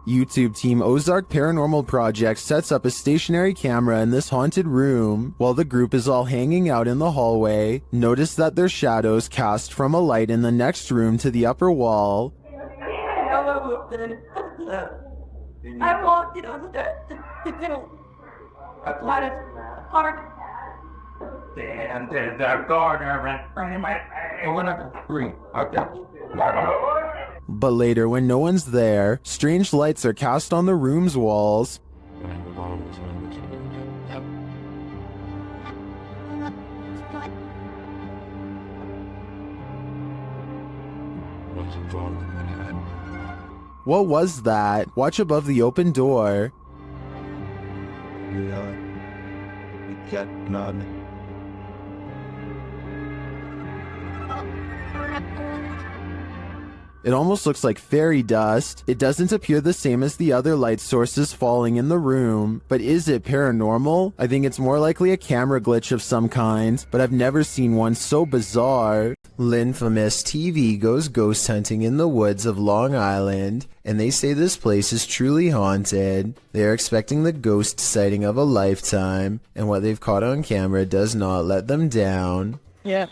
YouTube team Ozark Paranormal Project sets up a stationary camera in this haunted room. While the group is all hanging out in the hallway, notice that their shadows cast from a light in the next room to the upper wall. I walked it on the And the gardener But later, when no one's there, strange lights are cast on the room's walls. What was that? Watch above the open door. It almost looks like fairy dust. It doesn't appear the same as the other light sources falling in the room. But is it paranormal? I think it's more likely a camera glitch of some kind, but I've never seen one so bizarre. Linfamous TV goes ghost hunting in the woods of Long Island, and they say this place is truly haunted. They are expecting the ghost sighting of a lifetime, and what they've caught on camera does not let them down. Yeah.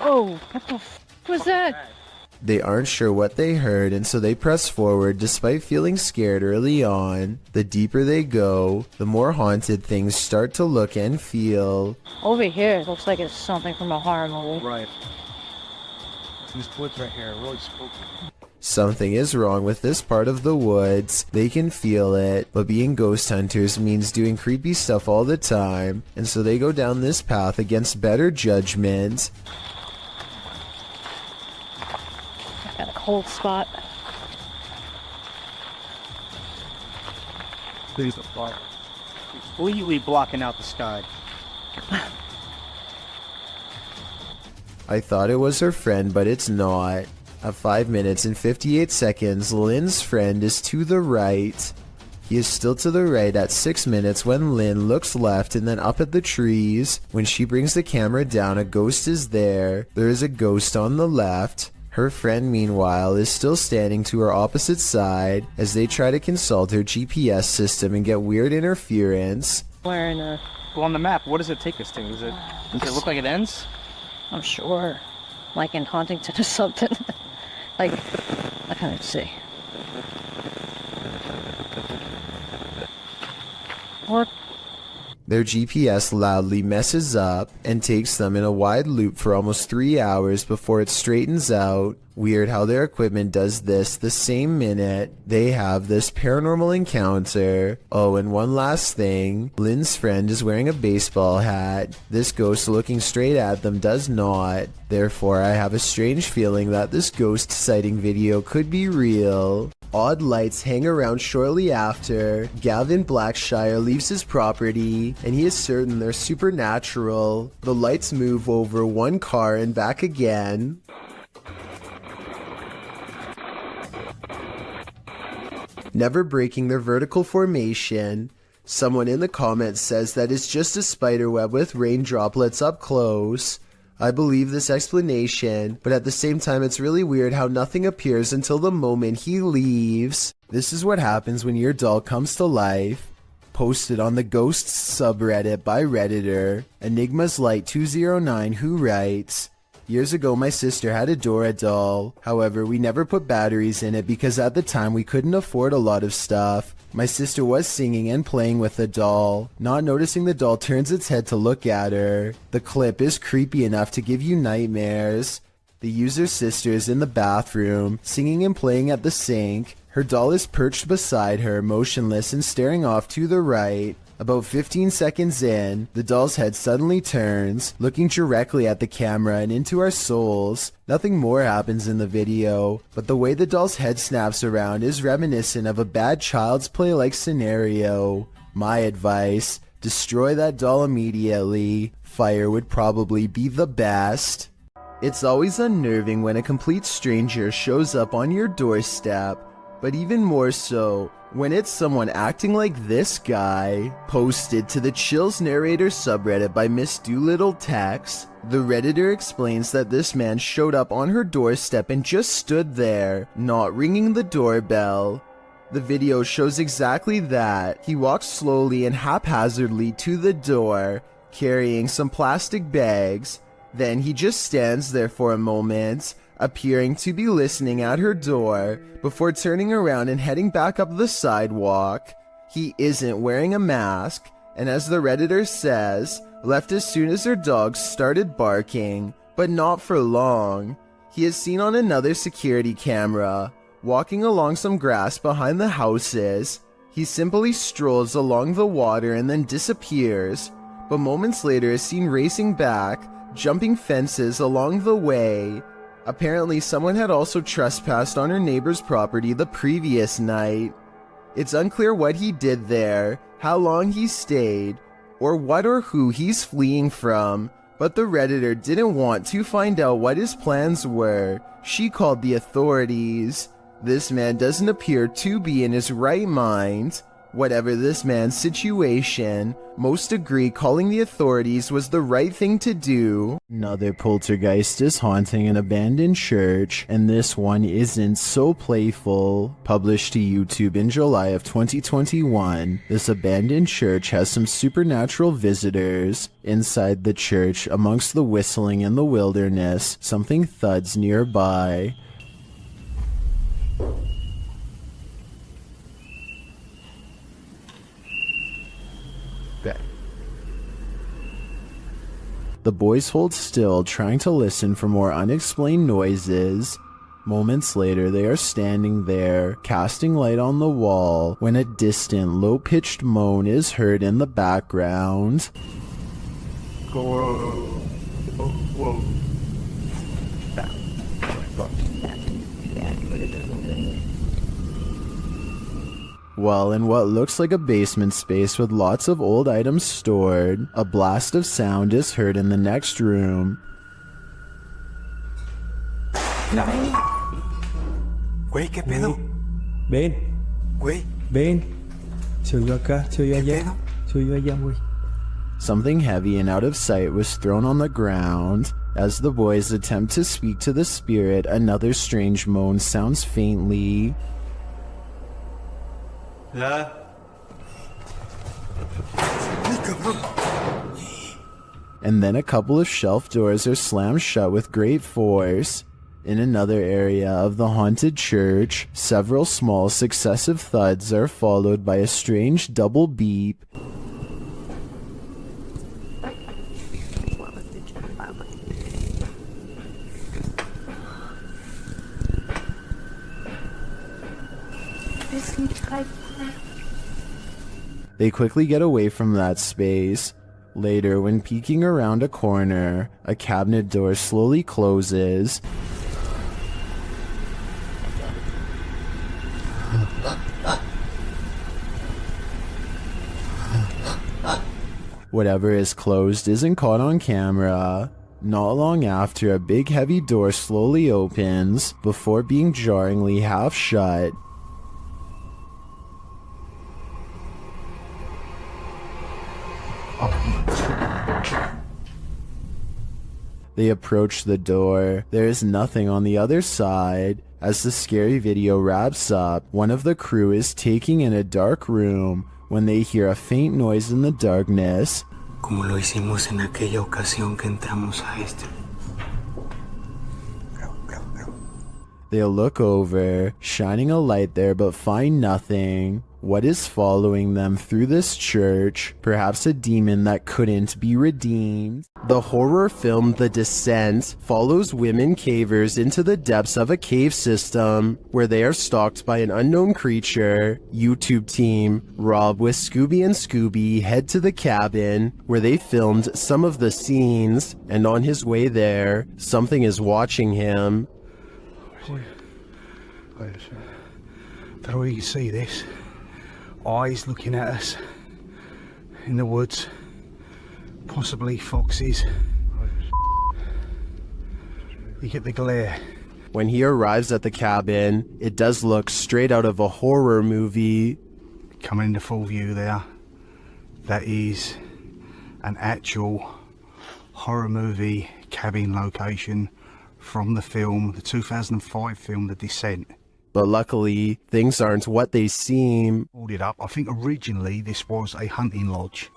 Oh, what the f was that? They aren't sure what they heard, and so they press forward despite feeling scared early on. The deeper they go, the more haunted things start to look and feel. Over here, it looks like it's something from a horror movie. Right. These woods right here are really spooky. Something is wrong with this part of the woods. They can feel it, but being ghost hunters means doing creepy stuff all the time, and so they go down this path against better judgment. Got a cold spot. These are fire. Completely blocking out the sky. I thought it was her friend, but it's not. At 5 minutes and 58 seconds, Lynn's friend is to the right. He is still to the right at 6 minutes when Lynn looks left and then up at the trees. When she brings the camera down, a ghost is there. There is a ghost on the left. Her friend, meanwhile, is still standing to her opposite side as they try to consult her GPS system and get weird interference. Wearing a... Well, on the map, what does it take us to? Does it look like it ends? I'm sure. Like in Huntington or something. Like, I can't see. What? Their GPS loudly messes up and takes them in a wide loop for almost 3 hours before it straightens out. Weird how their equipment does this the same minute they have this paranormal encounter. Oh, and one last thing. Lynn's friend is wearing a baseball hat. This ghost looking straight at them does not. Therefore, I have a strange feeling that this ghost sighting video could be real. Odd lights hang around shortly after. Gavin Blackshire leaves his property, and he is certain they're supernatural. The lights move over one car and back again. Never breaking their vertical formation. Someone in the comments says that it's just a spiderweb with rain droplets up close. I believe this explanation, but at the same time it's really weird how nothing appears until the moment he leaves. This is what happens when your doll comes to life. Posted on the Ghosts subreddit by Redditor, Enigma's Light 209, who writes, "Years ago my sister had a Dora doll. However, we never put batteries in it because at the time we couldn't afford a lot of stuff. My sister was singing and playing with the doll. Not noticing the doll turns its head to look at her. The clip is creepy enough to give you nightmares. The user's sister is in the bathroom, singing and playing at the sink. Her doll is perched beside her, motionless and staring off to the right. About 15 seconds in, the doll's head suddenly turns, looking directly at the camera and into our souls. Nothing more happens in the video, but the way the doll's head snaps around is reminiscent of a bad Child's Play-like scenario. My advice, destroy that doll immediately. Fire would probably be the best." It's always unnerving when a complete stranger shows up on your doorstep, but even more so when it's someone acting like this guy. Posted to the Chills Narrator subreddit by Miss Doolittle Tex, the Redditor explains that this man showed up on her doorstep and just stood there, not ringing the doorbell. The video shows exactly that. He walks slowly and haphazardly to the door, carrying some plastic bags. Then he just stands there for a moment, appearing to be listening at her door, before turning around and heading back up the sidewalk. He isn't wearing a mask, and as the Redditor says, left as soon as her dogs started barking, but not for long. He is seen on another security camera, walking along some grass behind the houses. He simply strolls along the water and then disappears, but moments later is seen racing back, jumping fences along the way. Apparently someone had also trespassed on her neighbor's property the previous night. It's unclear what he did there, how long he stayed, or what or who he's fleeing from, but the Redditor didn't want to find out what his plans were. She called the authorities. This man doesn't appear to be in his right mind. Whatever this man's situation, most agree calling the authorities was the right thing to do. Another poltergeist is haunting an abandoned church, and this one isn't so playful. Published to YouTube in July of 2021, this abandoned church has some supernatural visitors. Inside the church, amongst the whistling in the wilderness, something thuds nearby. The boys hold still, trying to listen for more unexplained noises. Moments later, they are standing there, casting light on the wall, when a distant, low-pitched moan is heard in the background. Well, in what looks like a basement space with lots of old items stored, a blast of sound is heard in the next room. Güey, ¿qué pedo? Ven, Güey, ven. Se oyó acá, se oyó allá, se oyó allá, güey. Something heavy and out of sight was thrown on the ground. As the boys attempt to speak to the spirit, another strange moan sounds faintly. And then a couple of shelf doors are slammed shut with great force. In another area of the haunted church, several small successive thuds are followed by a strange double beep. They quickly get away from that space. Later, when peeking around a corner, a cabinet door slowly closes. Whatever is closed isn't caught on camera. Not long after, a big heavy door slowly opens, before being jarringly half shut. They approach the door. There is nothing on the other side. As the scary video wraps up, one of the crew is taking in a dark room when they hear a faint noise in the darkness. como lo hicimos en aquella ocasión que entramos a este. They'll look over, shining a light there, but find nothing. What is following them through this church? Perhaps a demon that couldn't be redeemed? The horror film The Descent follows women cavers into the depths of a cave system where they are stalked by an unknown creature. YouTube team Rob with Scooby and Scooby head to the cabin where they filmed some of the scenes, and on his way there, something is watching him. Don't know if you can see this. Eyes looking at us in the woods, possibly foxes. You get the glare. When he arrives at the cabin, it does look straight out of a horror movie. coming into full view there, that is an actual horror movie cabin location from the film, the 2005 film, The Descent. But luckily, things aren't what they seem. Pulled it up. I think originally this was a hunting lodge.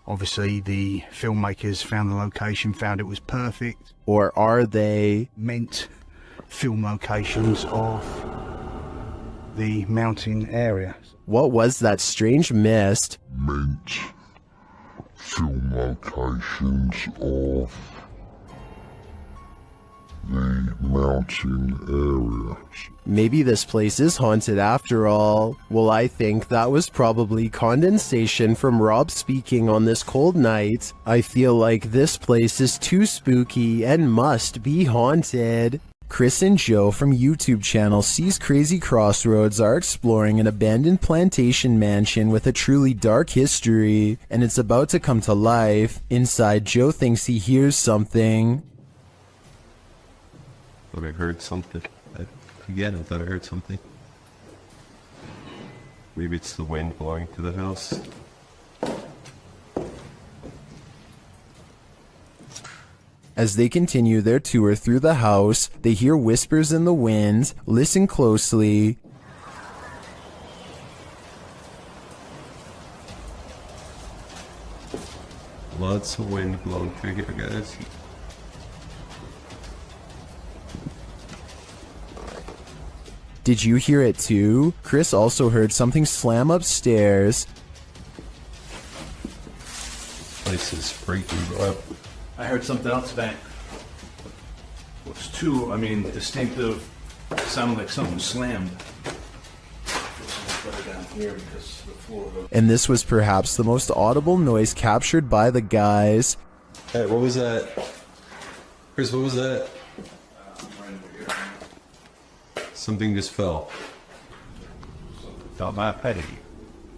Obviously the filmmakers found the location, found it was perfect. Or are they? Meant film locations of the mountain area. What was that strange mist? Meant film locations of the mountain areas. Maybe this place is haunted after all. Well, I think that was probably condensation from Rob speaking on this cold night. I feel like this place is too spooky and must be haunted. Chris and Joe from YouTube channel Sees Crazy Crossroads are exploring an abandoned plantation mansion with a truly dark history, and it's about to come to life. Inside, Joe thinks he hears something. Thought I heard something. Again, I thought I heard something. Maybe it's the wind blowing to the house. As they continue their tour through the house, they hear whispers in the wind. Listen closely. Lots of wind blowing through here, guys. Did you hear it too? Chris also heard something slam upstairs. Place is freaking up. I heard something else bang. It was too, distinctive. Sounded like something slammed. Better down here because the floor. And this was perhaps the most audible noise captured by the guys. Hey, what was that? Chris, what was that? Something just fell. Got my petty.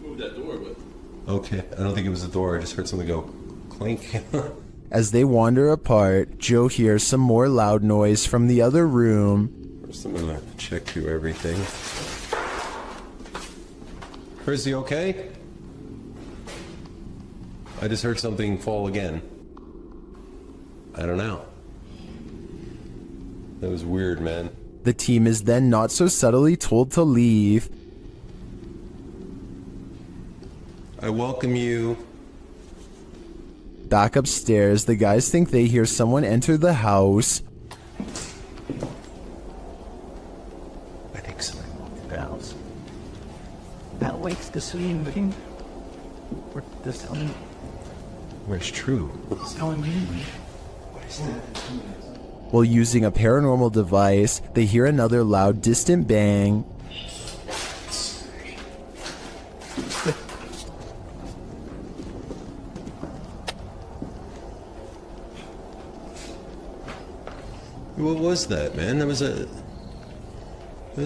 Move that door, but... Okay, I don't think it was the door. I just heard something go clink. As they wander apart, Joe hears some more loud noise from the other room. First, I'm gonna check through everything. Chris, you okay? I just heard something fall again. I don't know. That was weird, man. The team is then not so subtly told to leave. I welcome you. Back upstairs, the guys think they hear someone enter the house. I think someone walked in the house. That wakes the sleeping. This telling me. Where's True? It's telling me. What is that? While using a paranormal device, they hear another loud, distant bang. What was that, man? That was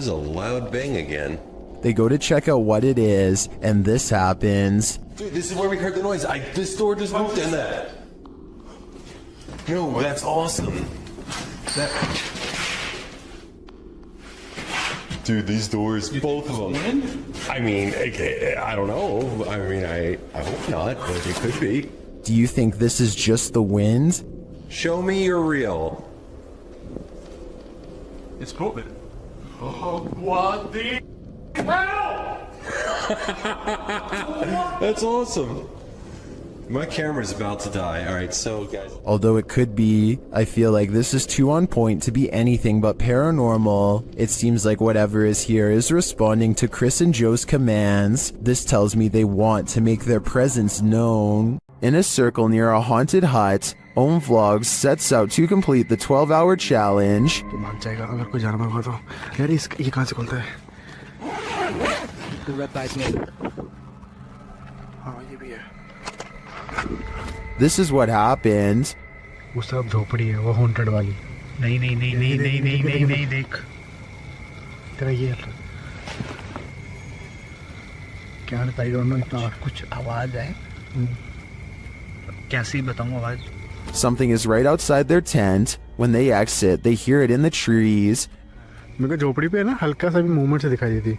a loud bang again. They go to check out what it is, and this happens. Dude, this is where we heard the noise. This door just moved in that. No, that's awesome. Dude, these doors, both of them. I mean, I don't know. I mean, I hope not, but it could be. Do you think this is just the wind? Show me you're real. It's COVID. Oh, what the hell? That's awesome. My camera's about to die. Alright, so guys. Although it could be, I feel like this is too on point to be anything but paranormal. It seems like whatever is here is responding to Chris and Joe's commands. This tells me they want to make their presence known. In a circle near a haunted hut, Om Vlogs sets out to complete the 12-hour challenge. The red lights made. This is what happened. वो सब झोपड़ी है वो haunted वाली नहीं नहीं नहीं नहीं नहीं नहीं नहीं नहीं देख तेरा ये क्या है I don't know इतना कुछ आवाज है कैसी बताऊं आवाज. Something is right outside their tent. When they exit, they hear it in the trees. मेरे को झोपड़ी पे है ना हल्का सा भी मूवमेंट से दिखाई देती.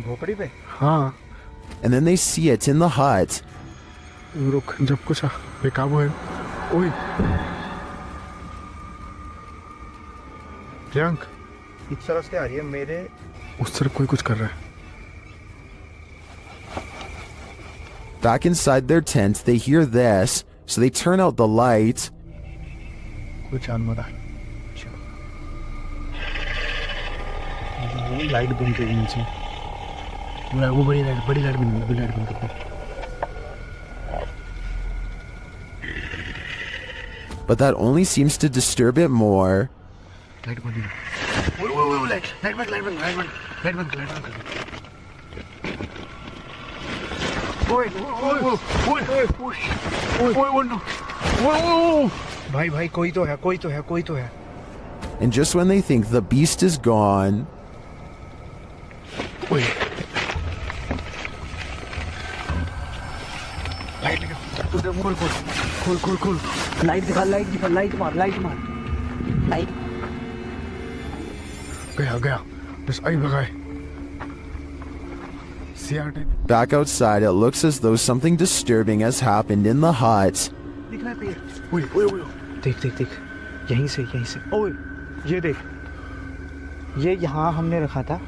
झोपड़ी पे? हाँ. And then they see it in the hut. रुक, जब कुछ बेकाबू है. ओए. प्रियंक. इस तरह से आ रही है मेरे. उस तरफ कोई कुछ कर रहा है. Back inside their tent, they hear this, so they turn out the light. कुछ जानवर है. लाइट बंद कर नीचे. वो बड़ी लाइट बंद कर. But that only seems to disturb it more. Light बंद कर. वो लाइट बंद. ओए. भाई कोई तो है. And just when they think the beast is gone, ओए. खोल. लाइट दिखा, लाइट मार. लाइट. गया. बस आई भगाए. back outside, it looks as though something disturbing has happened in the hut. दिख रहा है पेड़. ओए. देख. यहीं से. ओए, ये देख. ये यहाँ हमने रखा था.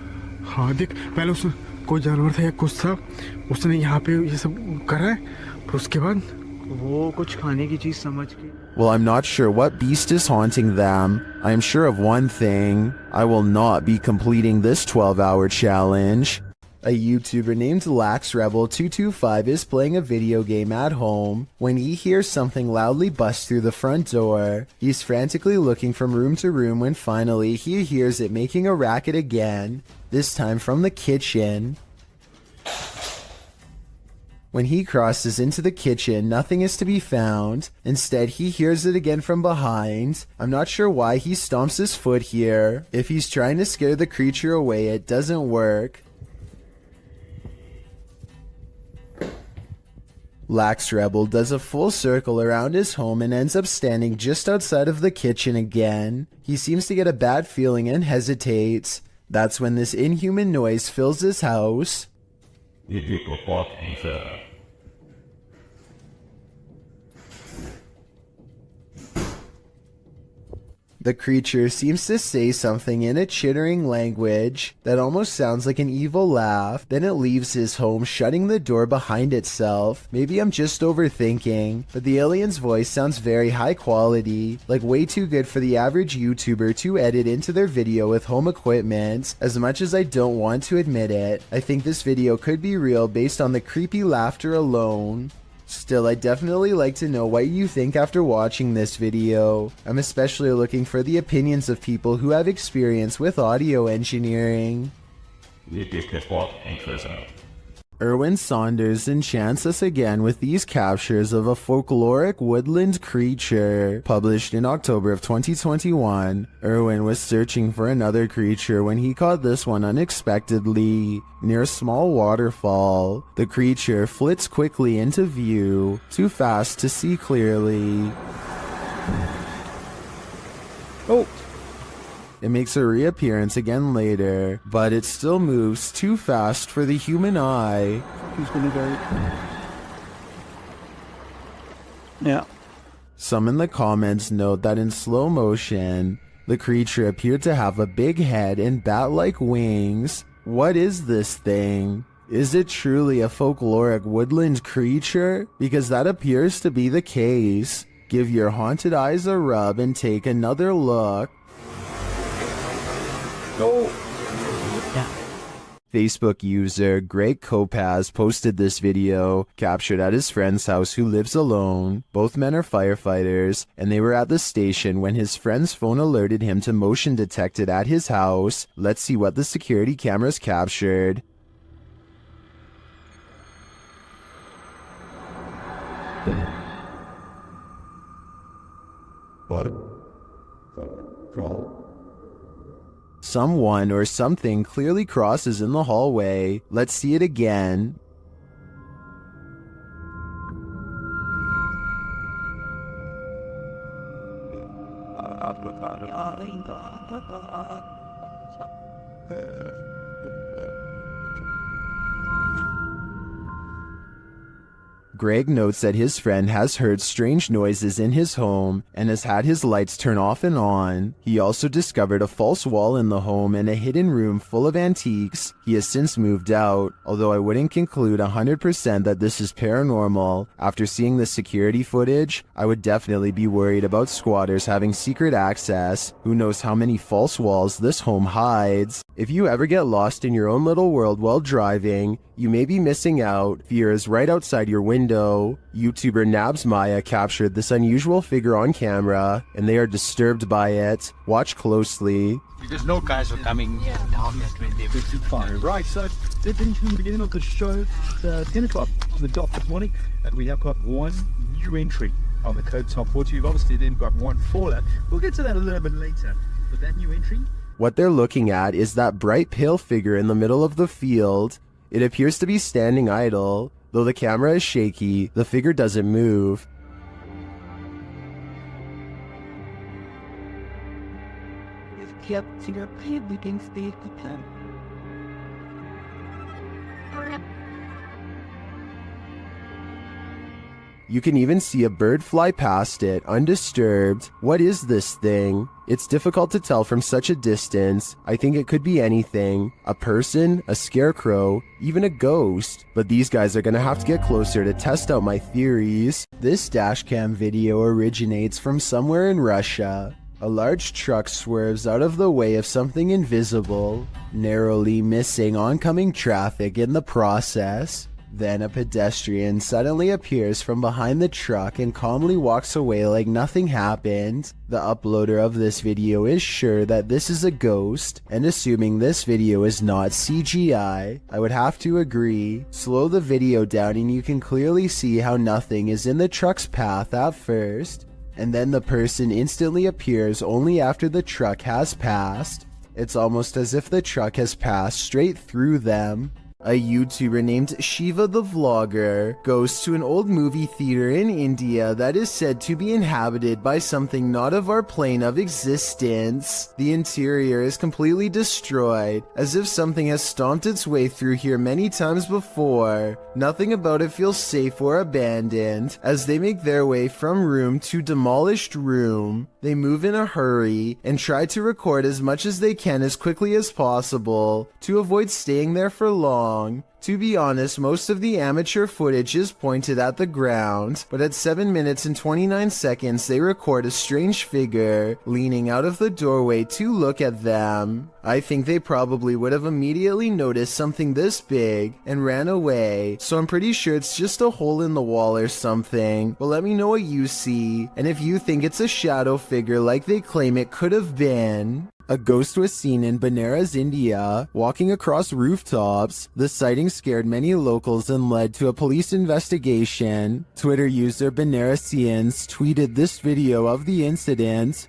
हाँ देख, पहले उसने कोई जानवर था या कुछ था, उसने यहाँ पे ये सब करा है, फिर उसके बाद वो कुछ खाने की चीज समझ के. Well, I'm not sure what beast is haunting them. I am sure of one thing. I will not be completing this 12-hour challenge. A YouTuber named LaxRebel225 is playing a video game at home when he hears something loudly bust through the front door. He's frantically looking from room to room when finally he hears it making a racket again, this time from the kitchen. When he crosses into the kitchen, nothing is to be found. Instead, he hears it again from behind. I'm not sure why he stomps his foot here. If he's trying to scare the creature away, it doesn't work. LaxRebel does a full circle around his home and ends up standing just outside of the kitchen again. He seems to get a bad feeling and hesitates. That's when this inhuman noise fills his house. The creature seems to say something in a chittering language that almost sounds like an evil laugh. Then it leaves his home, shutting the door behind itself. Maybe I'm just overthinking, but the alien's voice sounds very high quality, like way too good for the average YouTuber to edit into their video with home equipment. As much as I don't want to admit it, I think this video could be real based on the creepy laughter alone. Still, I'd definitely like to know what you think after watching this video. I'm especially looking for the opinions of people who have experience with audio engineering. Erwin Saunders enchants us again with these captures of a folkloric woodland creature. Published in October of 2021, Erwin was searching for another creature when he caught this one unexpectedly near a small waterfall. The creature flits quickly into view, too fast to see clearly. Oh! It makes a reappearance again later, but it still moves too fast for the human eye. He's gonna go. Yeah. Some in the comments note that in slow motion, the creature appeared to have a big head and bat-like wings. What is this thing? Is it truly a folkloric woodland creature? Because that appears to be the case. Give your haunted eyes a rub and take another look. No. Yeah. Facebook user Greg Kopaz posted this video, captured at his friend's house who lives alone. Both men are firefighters, and they were at the station when his friend's phone alerted him to motion detected at his house. Let's see what the security cameras captured. What? Someone or something clearly crosses in the hallway. Let's see it again. Greg notes that his friend has heard strange noises in his home and has had his lights turn off and on. He also discovered a false wall in the home and a hidden room full of antiques. He has since moved out, although I wouldn't conclude 100% that this is paranormal. After seeing the security footage, I would definitely be worried about squatters having secret access. Who knows how many false walls this home hides. If you ever get lost in your own little world while driving, you may be missing out. Fear is right outside your window. YouTuber Nabs Maya captured this unusual figure on camera, and they are disturbed by it. Watch closely. Because no guys are coming down at 20:55. Right, so the beginning of the show, 10 o'clock on the dot this morning, and we have got one new entry on the code top 40. We've obviously then got one fallout. We'll get to that a little bit later. But that new entry. What they're looking at is that bright pale figure in the middle of the field. It appears to be standing idle. Though the camera is shaky, the figure doesn't move. You can even see a bird fly past it, undisturbed. What is this thing? It's difficult to tell from such a distance. I think it could be anything. A person, a scarecrow, even a ghost. But these guys are gonna have to get closer to test out my theories. This dashcam video originates from somewhere in Russia. A large truck swerves out of the way of something invisible, narrowly missing oncoming traffic in the process. Then a pedestrian suddenly appears from behind the truck and calmly walks away like nothing happened. The uploader of this video is sure that this is a ghost, and assuming this video is not CGI, I would have to agree. Slow the video down and you can clearly see how nothing is in the truck's path at first, and then the person instantly appears only after the truck has passed. It's almost as if the truck has passed straight through them. A YouTuber named Shiva the Vlogger goes to an old movie theater in India that is said to be inhabited by something not of our plane of existence. The interior is completely destroyed, as if something has stomped its way through here many times before. Nothing about it feels safe or abandoned. As they make their way from room to demolished room, they move in a hurry and try to record as much as they can as quickly as possible to avoid staying there for long. To be honest, most of the amateur footage is pointed at the ground, but at 7 minutes and 29 seconds they record a strange figure leaning out of the doorway to look at them. I think they probably would have immediately noticed something this big and ran away, so I'm pretty sure it's just a hole in the wall or something. But let me know what you see, and if you think it's a shadow figure like they claim it could have been. A ghost was seen in Benares, India, walking across rooftops. The sighting scared many locals and led to a police investigation. Twitter user Benaresians tweeted this video of the incident.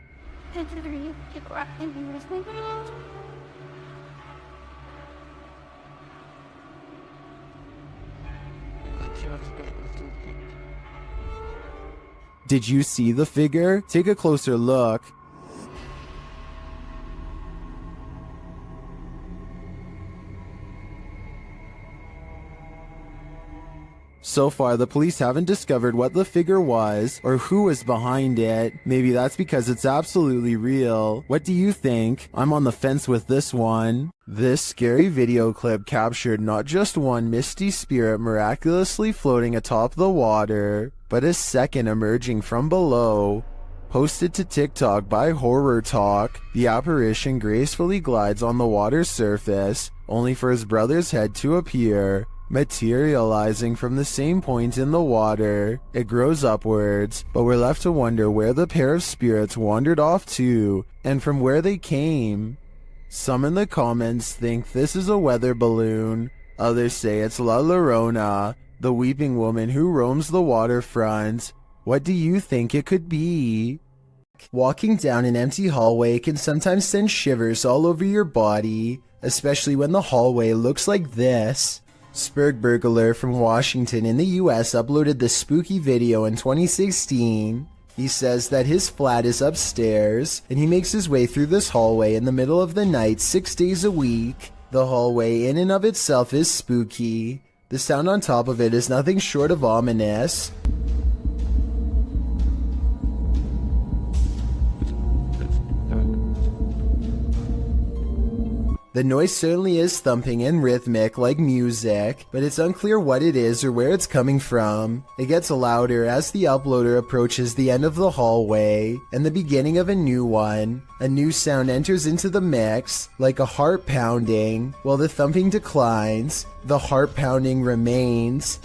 Did you see the figure? Take a closer look. So far, the police haven't discovered what the figure was or who was behind it. Maybe that's because it's absolutely real. What do you think? I'm on the fence with this one. This scary video clip captured not just one misty spirit miraculously floating atop the water, but a second emerging from below. Posted to TikTok by Horror Talk, the apparition gracefully glides on the water's surface, only for his brother's head to appear, materializing from the same point in the water. It grows upwards, but we're left to wonder where the pair of spirits wandered off to, and from where they came. Some in the comments think this is a weather balloon. Others say it's La Llorona, the weeping woman who roams the waterfront. What do you think it could be? Walking down an empty hallway can sometimes send shivers all over your body, especially when the hallway looks like this. Spurgburglar from Washington in the US uploaded this spooky video in 2016. He says that his flat is upstairs, and he makes his way through this hallway in the middle of the night 6 days a week. The hallway in and of itself is spooky. The sound on top of it is nothing short of ominous. The noise certainly is thumping and rhythmic like music, but it's unclear what it is or where it's coming from. It gets louder as the uploader approaches the end of the hallway and the beginning of a new one. A new sound enters into the mix, like a heart pounding. While the thumping declines, the heart pounding remains.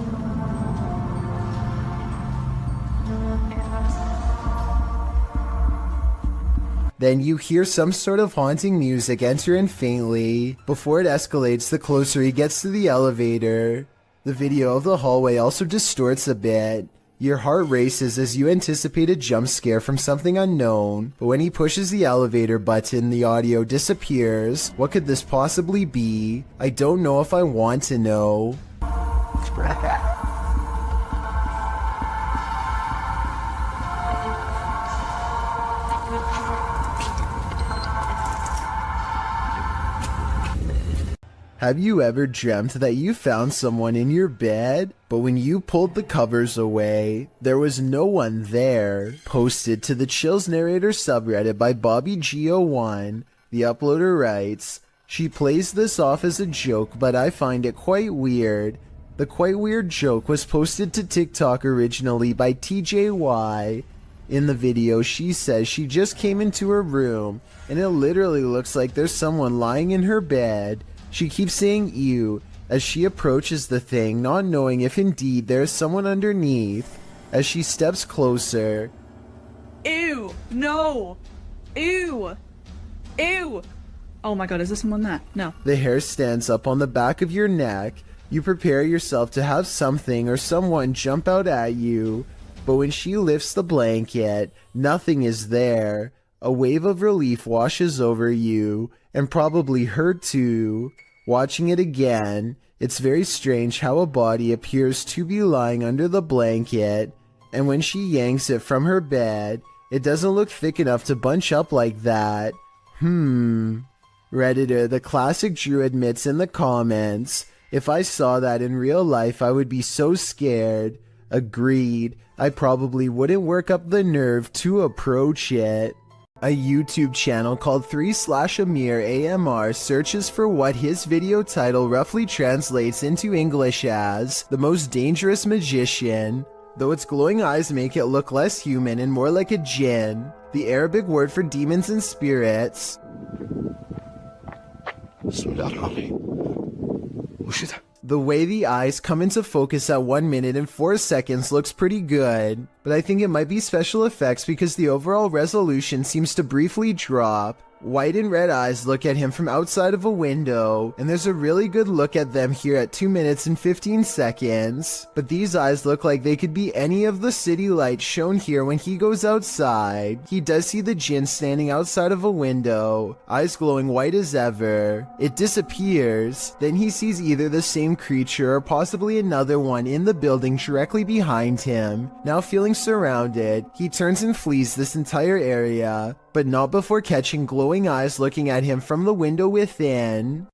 Then you hear some sort of haunting music enter in faintly, before it escalates the closer he gets to the elevator. The video of the hallway also distorts a bit. Your heart races as you anticipate a jump scare from something unknown, but when he pushes the elevator button, the audio disappears. What could this possibly be? I don't know if I want to know. Have you ever dreamt that you found someone in your bed, but when you pulled the covers away, there was no one there? Posted to the Chills Narrator subreddit by BobbyGO1, the uploader writes, "She plays this off as a joke, but I find it quite weird. The quite weird joke was posted to TikTok originally by TJY. In the video, she says she just came into her room, and it literally looks like there's someone lying in her bed. She keeps saying ew as she approaches the thing, not knowing if indeed there is someone underneath. As she steps closer, Ew! No! Ew! Ew! Oh my god, is there someone there? No. the hair stands up on the back of your neck. You prepare yourself to have something or someone jump out at you, but when she lifts the blanket, nothing is there. A wave of relief washes over you, and probably her too. Watching it again, it's very strange how a body appears to be lying under the blanket, and when she yanks it from her bed, it doesn't look thick enough to bunch up like that. Redditor The Classic Drew admits in the comments, "If I saw that in real life, I would be so scared." Agreed. I probably wouldn't work up the nerve to approach it. A YouTube channel called 3/Amir AMR searches for what his video title roughly translates into English as "the most dangerous magician." Though its glowing eyes make it look less human and more like a jinn, the Arabic word for demons and spirits. The way the eyes come into focus at 1 minute and 4 seconds looks pretty good, but I think it might be special effects because the overall resolution seems to briefly drop. White and red eyes look at him from outside of a window, and there's a really good look at them here at 2 minutes and 15 seconds. But these eyes look like they could be any of the city lights shown here when he goes outside. He does see the djinn standing outside of a window, eyes glowing white as ever. It disappears. Then he sees either the same creature or possibly another one in the building directly behind him. Now feeling surrounded, he turns and flees this entire area, but not before catching glowing eyes looking at him from the window within.